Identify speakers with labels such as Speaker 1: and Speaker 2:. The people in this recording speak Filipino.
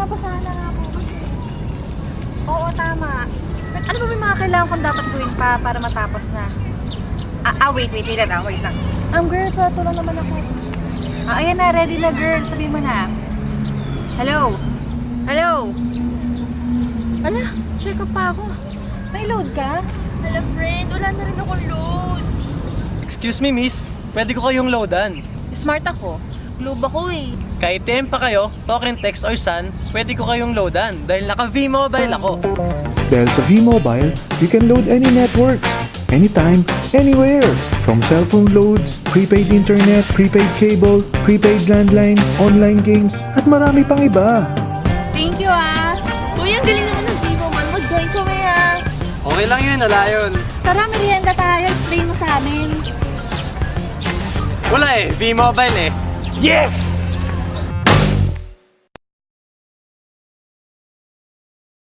Speaker 1: Basahan na nga po kasi. Oo, tama. Ano ba may mga kailangan kong dapat gawin pa para matapos na? Wait lang. Girl, plato lang naman ako. Ayan na, ready na girl. Sabihin mo na. Hello? Hello? Ala, check up pa ako. May load ka?
Speaker 2: Hala friend, wala na rin akong load.
Speaker 3: Excuse me, miss. Pwede ko kayong loadan.
Speaker 2: Smart ako. Globe ako eh.
Speaker 3: Kahit TM pa kayo, token, text, or SAN, pwede ko kayong loadan dahil naka V-Mobile ako.
Speaker 4: Dahil sa V-Mobile, you can load any networks, anytime, anywhere. From cellphone loads, prepaid internet, prepaid cable, prepaid landline, online games, at marami pang iba.
Speaker 2: Thank you ah. Uy, ang galing naman ng Vivo man. Mag-join kami ah.
Speaker 3: Okay lang yun, wala yun.
Speaker 1: Tara, merienda tayo. Explain mo sa amin.
Speaker 3: Wala eh, V-Mobile eh.
Speaker 4: Yes!